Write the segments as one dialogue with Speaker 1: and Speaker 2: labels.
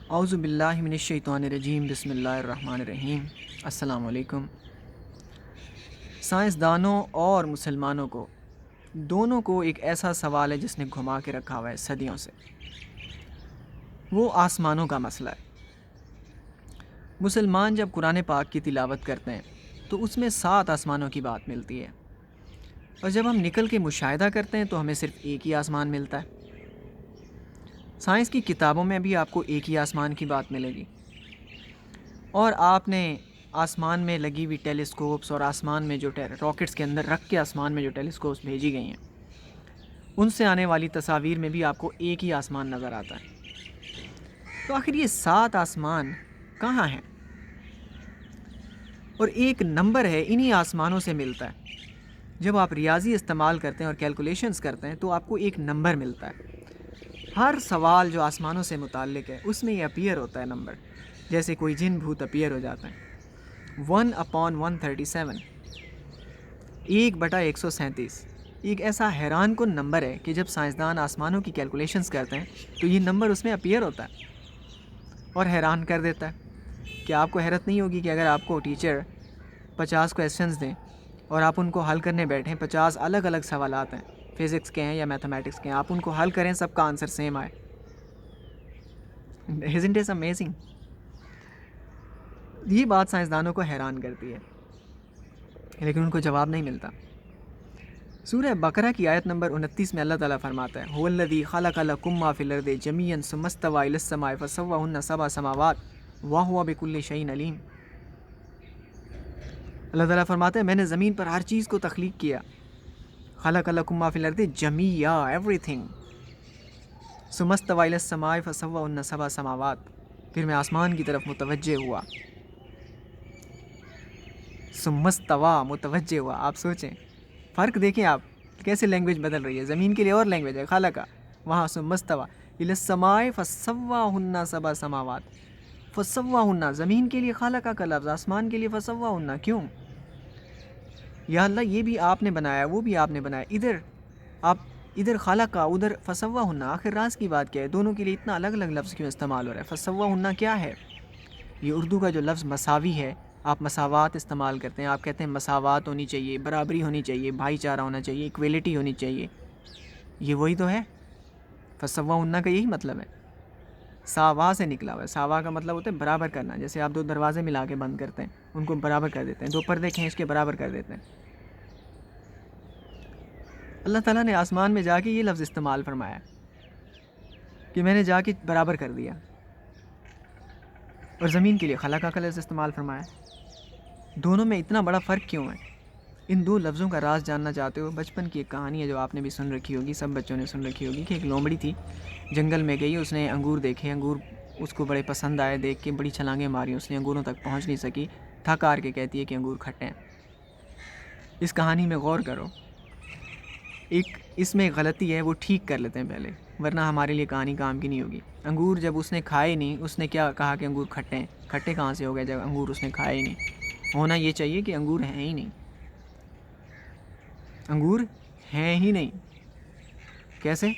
Speaker 1: اعوذ باللہ من الشیطان الرجیم، بسم اللہ الرحمن الرحیم۔ السلام علیکم۔ سائنسدانوں اور مسلمانوں کو دونوں کو ایک ایسا سوال ہے جس نے گھما کے رکھا ہوا ہے صدیوں سے، وہ آسمانوں کا مسئلہ ہے۔ مسلمان جب قرآن پاک کی تلاوت کرتے ہیں تو اس میں 7 آسمانوں کی بات ملتی ہے، اور جب ہم نکل کے مشاہدہ کرتے ہیں تو ہمیں صرف ایک ہی آسمان ملتا ہے۔ سائنس کی کتابوں میں بھی آپ کو ایک ہی آسمان کی بات ملے گی، اور آپ نے آسمان میں لگی ہوئی ٹیلیسکوپس اور آسمان میں جو راکٹس کے اندر رکھ کے آسمان میں جو ٹیلیسکوپس بھیجی گئی ہیں، ان سے آنے والی تصاویر میں بھی آپ کو ایک ہی آسمان نظر آتا ہے۔ تو آخر یہ 7 آسمان کہاں ہیں؟ اور ایک نمبر ہے انہی آسمانوں سے ملتا ہے۔ جب آپ ریاضی استعمال کرتے ہیں اور کیلکولیشنز کرتے ہیں تو آپ کو ایک نمبر ملتا ہے۔ ہر سوال جو آسمانوں سے متعلق ہے اس میں یہ اپیئر ہوتا ہے نمبر، جیسے کوئی جن بھوت اپیئر ہو جاتا ہے۔ 1/137، 1/137 ایک ایسا حیران کن نمبر ہے کہ جب سائنسدان آسمانوں کی کیلکولیشنز کرتے ہیں تو یہ نمبر اس میں اپیئر ہوتا ہے اور حیران کر دیتا ہے۔ کیا آپ کو حیرت نہیں ہوگی کہ اگر آپ کو ٹیچر 50 کویسچنز دیں اور آپ ان کو حل کرنے بیٹھیں، 50 الگ الگ سوالات ہیں، فزکس کے ہیں یا میتھمیٹکس کے ہیں، آپ ان کو حل کریں، سب کا آنسر سیم آئے؟ Isn't it amazing؟ یہ بات سائنسدانوں کو حیران کرتی ہے، لیکن ان کو جواب نہیں ملتا۔ سورہ بقرہ کی آیت نمبر 29 میں اللہ تعالیٰ فرماتا ہے هو الذی خلق لکم ما فی الارض جمیعا ثم استوی الی السماء فسواہن 7 سماوات وہو بکل شیء علیم۔ اللہ تعالیٰ فرماتا ہے میں نے زمین پر ہر چیز کو تخلیق کیا، خلق لکم ما فی الارض جمیعا، ایوری تھنگ، ثم استوی الی السماء فسواہن 7 سماوات، پھر میں آسمان کی طرف متوجہ ہوا، ثم استوی، متوجہ ہوا۔ آپ سوچیں، فرق دیکھیں آپ کیسے لینگویج بدل رہی ہے۔ زمین کے لیے اور لینگویج ہے خلقہ، وہاں ثم استوی الی السماء فسواہن 7 سماوات، فسواہن زمین کے لیے خلقہ کا لفظ، آسمان کے لیے فسواہن، کیوں؟ یا اللہ یہ بھی آپ نے بنایا، وہ بھی آپ نے بنایا، ادھر آپ ادھر خلقہ ادھر فسواہن، آخر راز کی بات کیا ہے؟ دونوں کے لیے اتنا الگ الگ لفظ کیوں استعمال ہو رہا ہے؟ فسواہن کیا ہے؟ یہ اردو کا جو لفظ مساوی ہے، آپ مساوات استعمال کرتے ہیں، آپ کہتے ہیں مساوات ہونی چاہیے، برابری ہونی چاہیے، بھائی چارہ ہونا چاہیے، ایکویلٹی ہونی چاہیے، یہ وہی تو ہے۔ فسواہن کا یہی مطلب ہے، ساوا سے نکلا ہوا ہے۔ ساوا کا مطلب ہوتا ہے برابر کرنا، جیسے آپ 2 دروازے ملا کے بند کرتے ہیں، ان کو برابر کر دیتے ہیں، 2 پردے کھینچ کے برابر کر دیتے ہیں۔ اللہ تعالیٰ نے آسمان میں جا کے یہ لفظ استعمال فرمایا کہ میں نے جا کے برابر کر دیا، اور زمین کے لیے خلقہ کا لفظ استعمال فرمایا۔ دونوں میں اتنا بڑا فرق کیوں ہے؟ ان 2 لفظوں کا راز جاننا چاہتے ہو؟ بچپن کی ایک کہانی ہے جو آپ نے بھی سن رکھی ہوگی، سب بچوں نے سن رکھی ہوگی، کہ ایک لومڑی تھی، جنگل میں گئی، اس نے انگور دیکھے، انگور اس کو بڑے پسند آئے، دیکھ کے بڑی چھلانگیں ماری، اس نے انگوروں تک پہنچ نہیں سکی، تھک ہار کے کہتی ہے کہ انگور کھٹے ہیں۔ اس کہانی میں غور کرو، ایک اس میں غلطی ہے، وہ ٹھیک کر لیتے ہیں پہلے، ورنہ ہمارے لیے کہانی کام کی نہیں ہوگی۔ انگور جب اس نے کھائے نہیں، اس نے کیا کہا کہ انگور کھٹے ہیں؟ کھٹے کہاں سے ہو گئے جب انگور اس نے کھائے ہی نہیں؟ ہونا یہ چاہیے کہ انگور ہیں ہی نہیں، انگور ہیں ہی نہیں۔ کیسے؟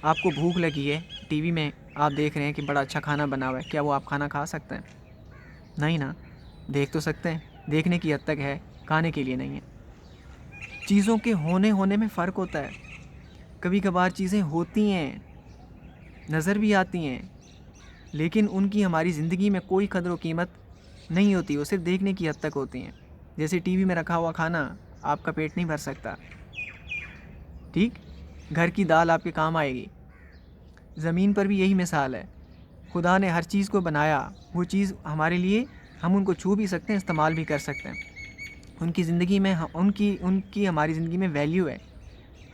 Speaker 1: آپ کو بھوک لگی ہے، ٹی وی میں آپ دیکھ رہے ہیں کہ بڑا اچھا کھانا بنا ہوا ہے، کیا وہ آپ کھانا کھا سکتے ہیں؟ نہیں نا، دیکھ تو سکتے ہیں، دیکھنے کی حد تک ہے، کھانے کے لیے نہیں ہے۔ چیزوں کے ہونے میں فرق ہوتا ہے، کبھی کبھار چیزیں ہوتی ہیں، نظر بھی آتی ہیں، لیکن ان کی ہماری زندگی میں کوئی قدر و قیمت نہیں ہوتی، وہ صرف دیکھنے کی حد تک ہوتی ہیں۔ جیسے ٹی وی میں رکھا ہوا کھانا آپ کا پیٹ نہیں بھر سکتا، ٹھیک؟ گھر کی دال آپ کے کام آئے گی۔ زمین پر بھی یہی مثال ہے، خدا نے ہر چیز کو بنایا، وہ چیز ہمارے لیے، ہم ان کو چھو بھی سکتے ہیں، استعمال بھی کر سکتے ہیں، ان کی زندگی میں ان کی ہماری زندگی میں ویلیو ہے۔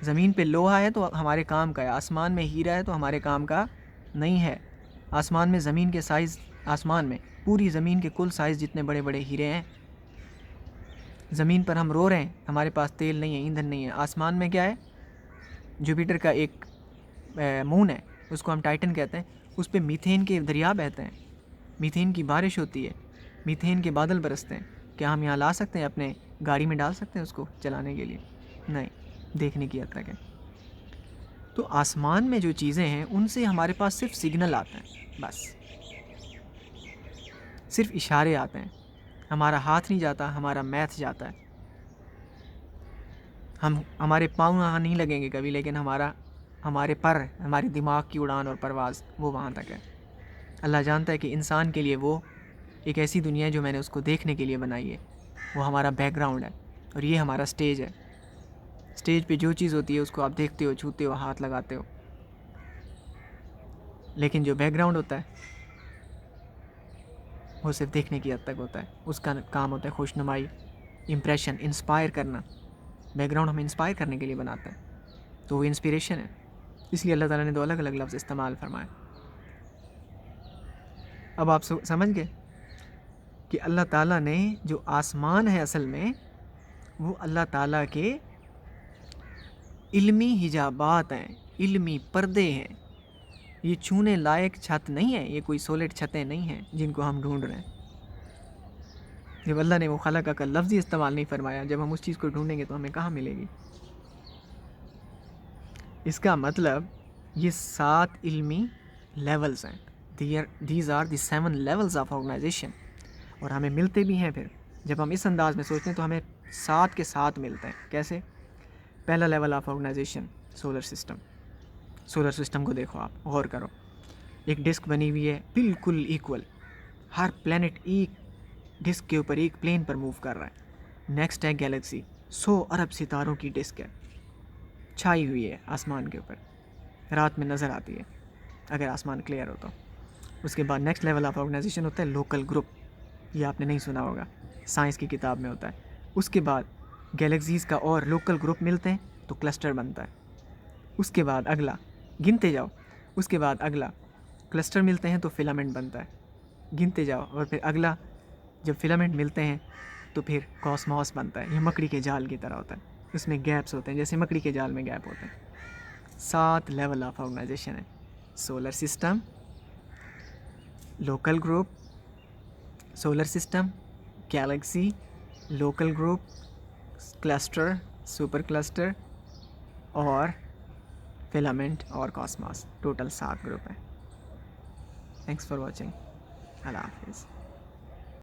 Speaker 1: زمین پہ لوہا ہے تو ہمارے کام کا ہے، آسمان میں ہیرا ہے تو ہمارے کام کا نہیں ہے۔ آسمان میں زمین کے سائز، آسمان میں پوری زمین کے کل سائز جتنے بڑے بڑے ہیرے ہیں۔ زمین پر ہم رو رہے ہیں، ہمارے پاس تیل نہیں ہے، ایندھن نہیں ہے۔ آسمان میں کیا ہے؟ جوپیٹر کا ایک مون ہے، اس کو ہم ٹائٹن کہتے ہیں، اس پہ میتھین کے دریا بہتے ہیں، میتھین کی بارش ہوتی ہے، میتھین کے بادل برستے ہیں۔ کیا ہم یہاں لا سکتے ہیں؟ اپنے گاڑی میں ڈال سکتے ہیں اس کو چلانے کے لیے؟ نہیں، دیکھنے کی حد تک ہے۔ تو آسمان میں جو چیزیں ہیں ان سے ہمارے پاس صرف سگنل آتا ہے، بس صرف اشارے آتے ہیں، ہمارا ہاتھ نہیں جاتا، ہمارا میتھ جاتا ہے. ہمارے پاؤں وہاں نہیں لگیں گے کبھی، لیکن ہمارے پر، ہماری دماغ کی اڑان اور پرواز وہ وہاں تک ہے. اللہ جانتا ہے کہ انسان کے لیے وہ ایک ایسی دنیا ہے جو میں نے اس کو دیکھنے کے لیے بنائی ہے. وہ ہمارا بیک گراؤنڈ ہے اور یہ ہمارا سٹیج ہے. سٹیج پہ جو چیز ہوتی ہے اس کو آپ دیکھتے ہو، چھوتے ہو، ہاتھ لگاتے ہو، لیکن جو بیک گراؤنڈ ہوتا ہے وہ صرف دیکھنے کی حد تک ہوتا ہے. اس کا کام ہوتا ہے خوش نمائی، امپریشن، انسپائر کرنا. بیک گراؤنڈ ہمیں انسپائر کرنے کے لیے بناتا ہے، تو وہ انسپریشن ہے. اس لیے اللہ تعالیٰ نے 2 الگ الگ لفظ استعمال فرمائے. اب آپ سمجھ گئے کہ اللہ تعالیٰ نے جو آسمان ہے اصل میں وہ اللہ تعالیٰ کے علمی حجابات ہیں، علمی پردے ہیں. یہ چھونے لائق چھت نہیں ہے، یہ کوئی سولڈ چھتیں نہیں ہیں جن کو ہم ڈھونڈ رہے ہیں. جب اللہ نے وہ خلق کا لفظ ہی استعمال نہیں فرمایا، جب ہم اس چیز کو ڈھونڈیں گے تو ہمیں کہاں ملے گی؟ اس کا مطلب یہ 7 علمی لیولز ہیں. These are the 7 levels of organisation. اور ہمیں ملتے بھی ہیں. پھر جب ہم اس انداز میں سوچتے ہیں تو ہمیں 7 کے 7 ملتے ہیں. کیسے؟ پہلا level of organisation solar system. Solar system کو دیکھو، آپ غور کرو. ایک ڈسک بنی ہوئی ہے بالکل ایکول، ہر پلینٹ ایک ڈسک کے اوپر، ایک پلین پر موو کر رہا ہے. نیکسٹ ہے گیلیکسی، 100 ارب ستاروں کی ڈسک ہے، چھائی ہوئی ہے آسمان کے اوپر، رات میں نظر آتی ہے اگر آسمان کلیئر ہو تو. اس کے بعد نیکسٹ لیول آف آرگنائزیشن ہوتا ہے لوکل گروپ. یہ آپ نے نہیں سنا ہوگا، سائنس کی کتاب میں ہوتا ہے. اس کے بعد گیلیکسیز کا اور لوکل گروپ ملتے ہیں تو کلسٹر بنتا ہے. اس کے بعد اگلا گنتے جاؤ، اس کے بعد اگلا کلسٹر ملتے ہیں تو فلامنٹ بنتا ہے. گنتے جاؤ، اور پھر اگلا جب فلامنٹ ملتے ہیں تو پھر کاسموس بنتا ہے. یہ مکڑی کے جال کی طرح ہوتا ہے، اس میں گیپس ہوتے ہیں جیسے مکڑی کے جال میں گیپ ہوتے ہیں. 7 لیول آف آرگنائزیشن ہے: solar system, local group, solar system, galaxy, local group, cluster, supercluster اور فلامنٹ اور کاسموس. ٹوٹل 7 گروپ ہیں. Thanks for watching. اللہ حافظ.